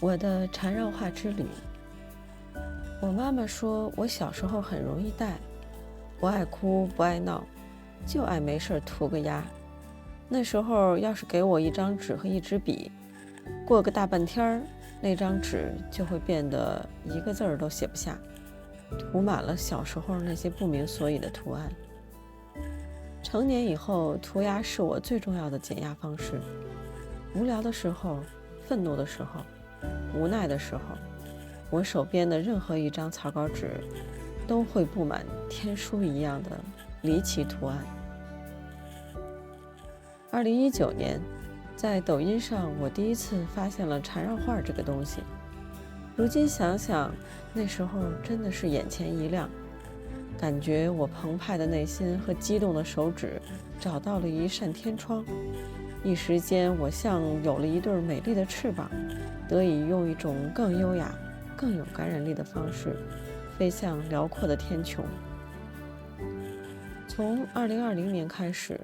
我的缠绕画之旅。我妈妈说我小时候很容易带，不爱哭不爱闹，就爱没事涂个鸦。那时候要是给我一张纸和一支笔，过个大半天儿，那张纸就会变得一个字儿都写不下，涂满了小时候那些不明所以的图案。成年以后，涂鸦是我最重要的减压方式。无聊的时候，愤怒的时候，无奈的时候，我手边的任何一张草稿纸都会布满天书一样的离奇图案。2019年，在抖音上我第一次发现了缠绕画这个东西。如今想想，那时候真的是眼前一亮，感觉我澎湃的内心和激动的手指找到了一扇天窗。一时间，我像有了一对美丽的翅膀，得以用一种更优雅、更有感染力的方式飞向辽阔的天穹。从2020年开始，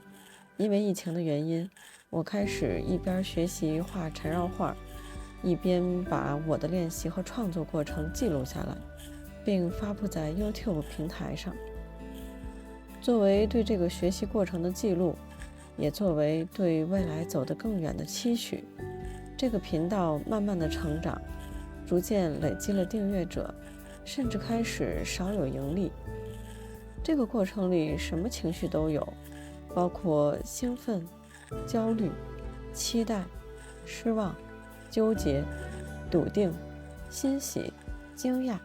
因为疫情的原因，我开始一边学习画缠绕画，一边把我的练习和创作过程记录下来，并发布在 YouTube 平台上。作为对这个学习过程的记录，也作为对未来走得更远的期许，这个频道慢慢的成长，逐渐累积了订阅者，甚至开始少有盈利。这个过程里什么情绪都有，包括兴奋、焦虑、期待、失望、纠结、笃定、欣喜、惊讶。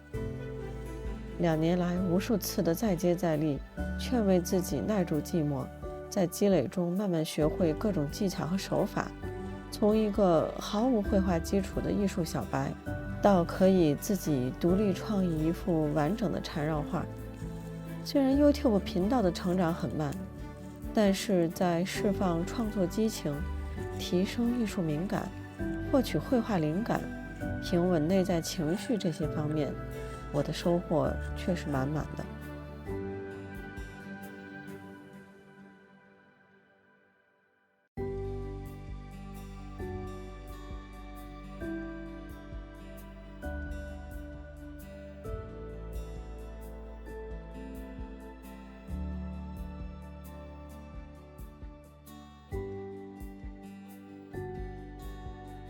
2年来无数次的再接再厉，劝慰自己耐住寂寞，在积累中慢慢学会各种技巧和手法，从一个毫无绘画基础的艺术小白，到可以自己独立创意一幅完整的缠绕画。虽然 YouTube 频道的成长很慢，但是在释放创作激情、提升艺术敏感、获取绘画灵感、平稳内在情绪这些方面，我的收获却是满满的。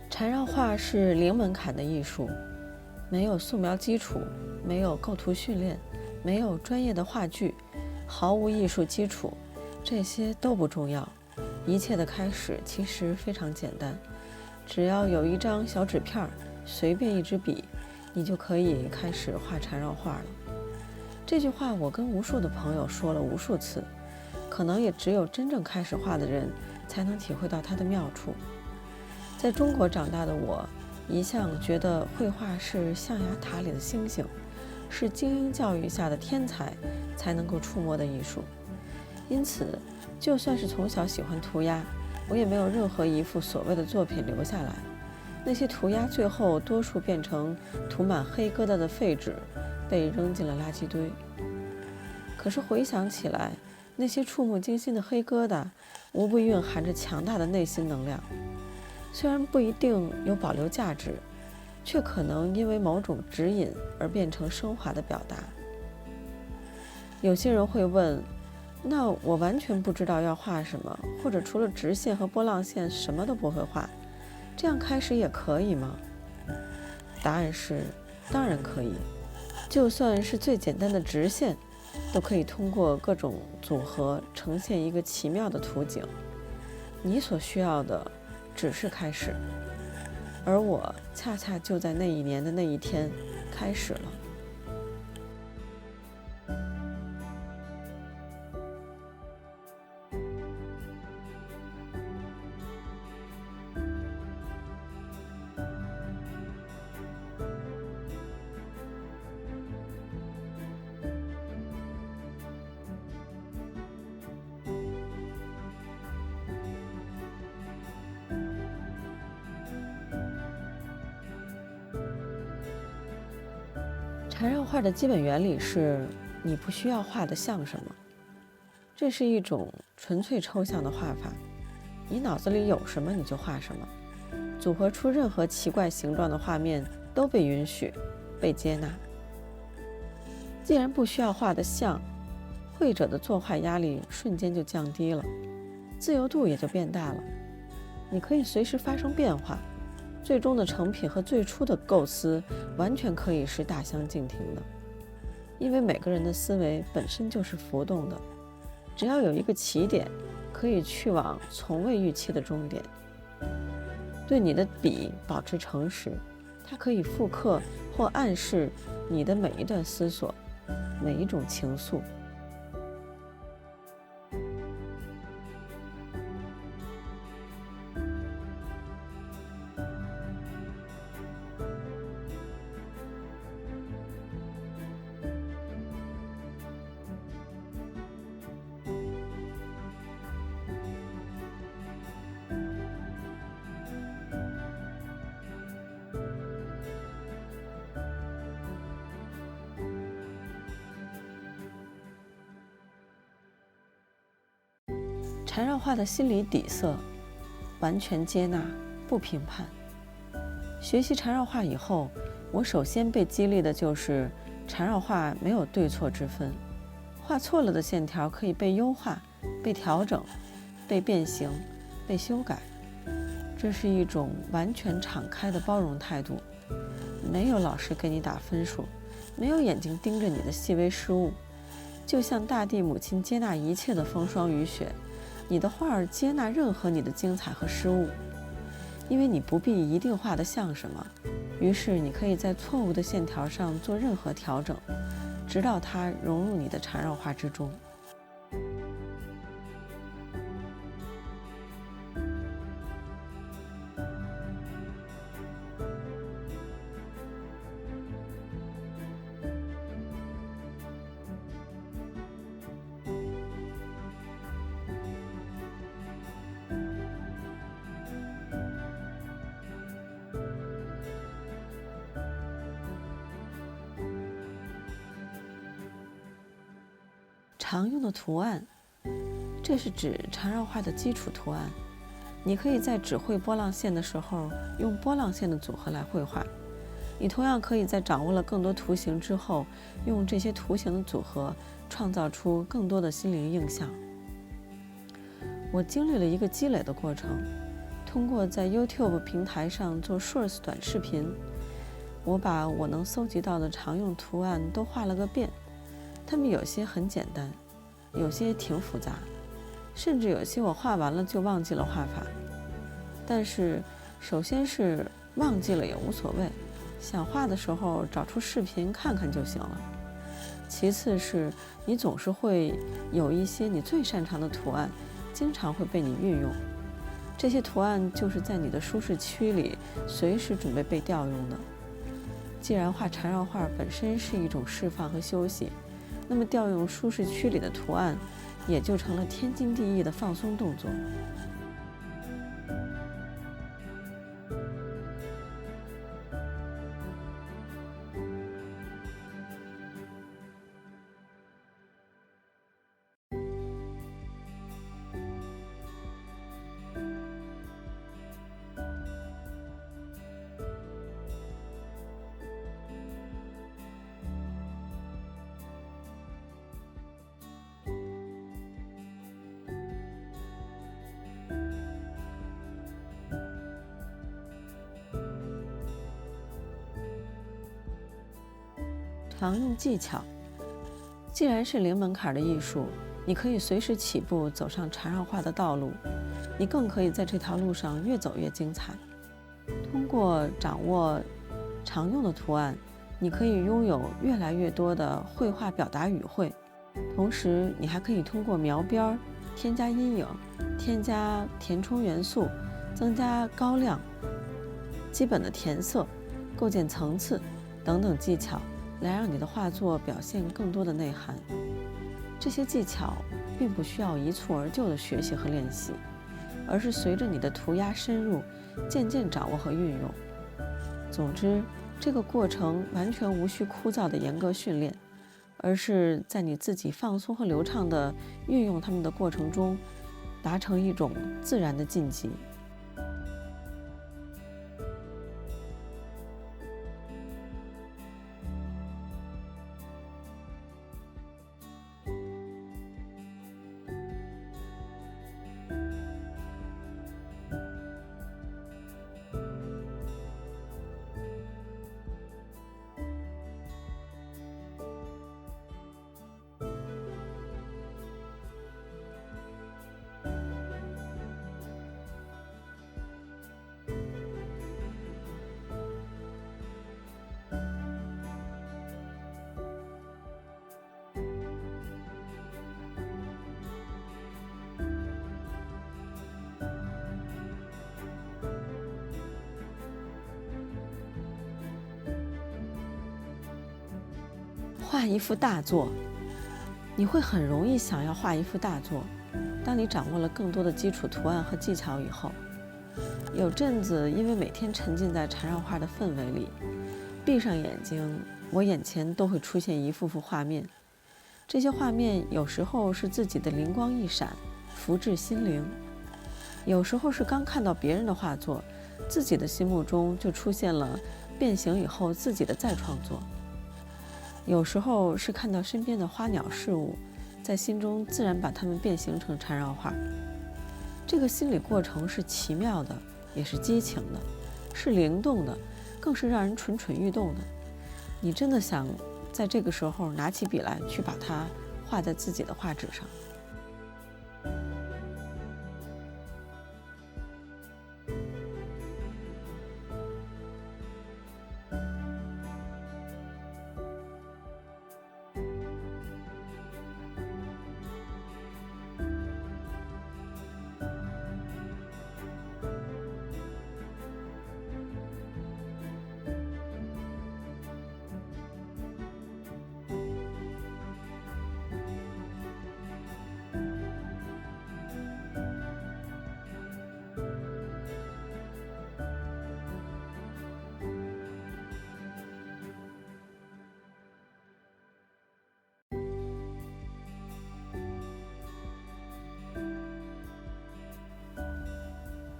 缠绕画是零门槛的艺术，没有素描基础，没有构图训练，没有专业的画具，毫无艺术基础，这些都不重要。一切的开始其实非常简单，只要有一张小纸片，随便一支笔，你就可以开始画缠绕画了。这句话我跟无数的朋友说了无数次，可能也只有真正开始画的人才能体会到它的妙处。在中国长大的我，一向觉得绘画是象牙塔里的星星，是精英教育下的天才才能够触摸的艺术。因此，就算是从小喜欢涂鸦，我也没有任何一幅所谓的作品留下来。那些涂鸦最后多数变成涂满黑疙瘩的废纸，被扔进了垃圾堆。可是回想起来，那些触目惊心的黑疙瘩，无不蕴含着强大的内心能量。虽然不一定有保留价值，却可能因为某种指引而变成升华的表达。有些人会问，那我完全不知道要画什么，或者除了直线和波浪线什么都不会画，这样开始也可以吗？答案是，当然可以。就算是最简单的直线，都可以通过各种组合呈现一个奇妙的图景。你所需要的只是开始，而我恰恰就在那一年的那一天开始了。缠绕画的基本原理是，你不需要画得像什么。这是一种纯粹抽象的画法，你脑子里有什么你就画什么。组合出任何奇怪形状的画面都被允许、被接纳。既然不需要画得像，绘者的作画压力瞬间就降低了，自由度也就变大了。你可以随时发生变化，最终的成品和最初的构思完全可以是大相径庭的。因为每个人的思维本身就是浮动的，只要有一个起点，可以去往从未预期的终点。对你的笔保持诚实，它可以复刻或暗示你的每一段思索，每一种情愫。缠绕画的心理底色，完全接纳，不评判。学习缠绕画以后，我首先被激励的就是缠绕画没有对错之分，画错了的线条可以被优化、被调整、被变形、被修改。这是一种完全敞开的包容态度，没有老师给你打分数，没有眼睛盯着你的细微失误，就像大地母亲接纳一切的风霜雨雪，你的画儿接纳任何你的精彩和失误，因为你不必一定画得像什么，于是你可以在错误的线条上做任何调整，直到它融入你的缠绕画之中。常用的图案，这是指缠绕画的基础图案。你可以在只绘波浪线的时候，用波浪线的组合来绘画。你同样可以在掌握了更多图形之后，用这些图形的组合，创造出更多的心灵印象。我经历了一个积累的过程，通过在 YouTube 平台上做 Shorts 短视频，我把我能搜集到的常用图案都画了个遍。它们有些很简单，有些挺复杂，甚至有些我画完了就忘记了画法。但是首先是忘记了也无所谓，想画的时候找出视频看看就行了。其次是你总是会有一些你最擅长的图案，经常会被你运用。这些图案就是在你的舒适区里随时准备被调用的。既然画缠绕画本身是一种释放和休息，那么调用舒适区里的图案也就成了天经地义的放松动作。常用技巧，既然是零门槛的艺术，你可以随时起步走上缠绕画的道路，你更可以在这条路上越走越精彩。通过掌握常用的图案，你可以拥有越来越多的绘画表达语汇，同时你还可以通过描边、添加阴影、添加填充元素、增加高亮、基本的填色、构建层次等等技巧，来让你的画作表现更多的内涵。这些技巧并不需要一蹴而就的学习和练习，而是随着你的涂鸦深入，渐渐掌握和运用。总之，这个过程完全无需枯燥的严格训练，而是在你自己放松和流畅地运用它们的过程中，达成一种自然的晋级。画一幅大作，你会很容易想要画一幅大作。当你掌握了更多的基础图案和技巧以后，有阵子因为每天沉浸在缠绕画的氛围里，闭上眼睛，我眼前都会出现一幅幅画面。这些画面有时候是自己的灵光一闪，福至心灵；有时候是刚看到别人的画作，自己的心目中就出现了变形以后自己的再创作；有时候是看到身边的花鸟事物，在心中自然把它们变形成缠绕画。这个心理过程是奇妙的，也是激情的，是灵动的，更是让人蠢蠢欲动的。你真的想在这个时候拿起笔来，去把它画在自己的画纸上。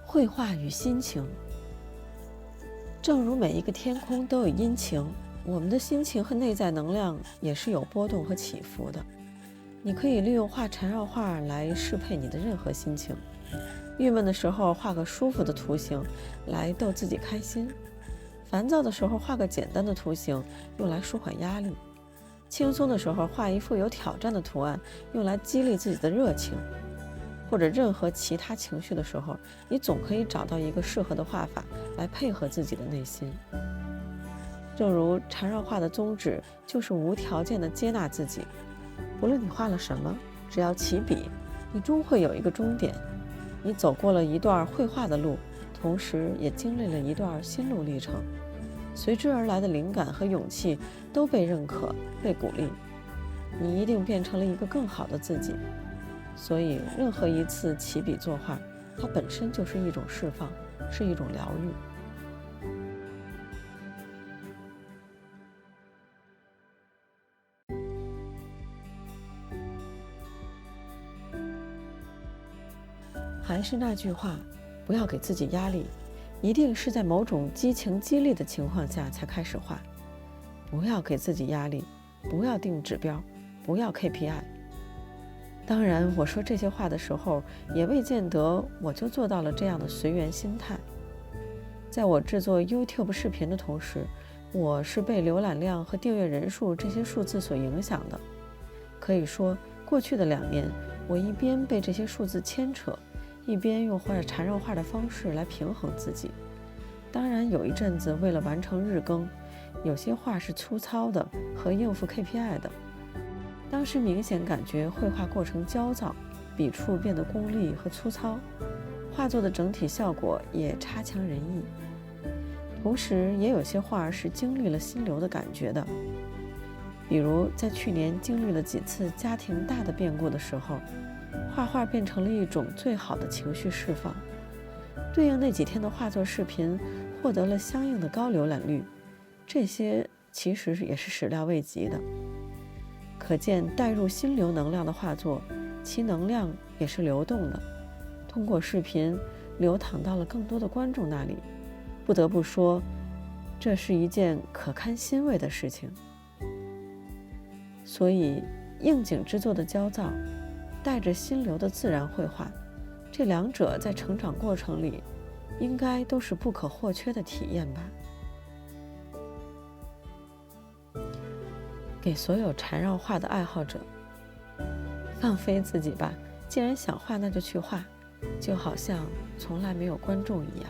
绘画与心情，正如每一个天空都有阴晴，我们的心情和内在能量也是有波动和起伏的。你可以利用画缠绕画来适配你的任何心情。郁闷的时候画个舒服的图形来逗自己开心，烦躁的时候画个简单的图形用来舒缓压力，轻松的时候画一幅有挑战的图案用来激励自己的热情。或者任何其他情绪的时候，你总可以找到一个适合的画法来配合自己的内心。正如缠绕画的宗旨就是无条件的接纳自己，不论你画了什么，只要起笔，你终会有一个终点。你走过了一段绘画的路，同时也经历了一段心路历程，随之而来的灵感和勇气都被认可、被鼓励，你一定变成了一个更好的自己。所以任何一次起笔作画，它本身就是一种释放，是一种疗愈。还是那句话，不要给自己压力，一定是在某种激情激励的情况下才开始画。不要给自己压力，不要定指标，不要 KPI。当然，我说这些话的时候，也未见得我就做到了这样的随缘心态。在我制作 YouTube 视频的同时，我是被浏览量和订阅人数这些数字所影响的。可以说，过去的2年，我一边被这些数字牵扯，一边用画缠绕画的方式来平衡自己。当然，有一阵子为了完成日更，有些画是粗糙的和应付 KPI 的。当时明显感觉绘画过程焦躁，笔触变得功利和粗糙，画作的整体效果也差强人意。同时也有些画是经历了心流的感觉的，比如在去年经历了几次家庭大的变故的时候，画画变成了一种最好的情绪释放。对应那几天的画作视频获得了相应的高浏览率，这些其实也是始料未及的。可见带入心流能量的画作，其能量也是流动的，通过视频流淌到了更多的观众那里。不得不说，这是一件可堪欣慰的事情。所以应景之作的焦躁，带着心流的自然绘画，这2者在成长过程里应该都是不可或缺的体验吧。给所有缠绕画的爱好者，放飞自己吧，既然想画那就去画，就好像从来没有观众一样。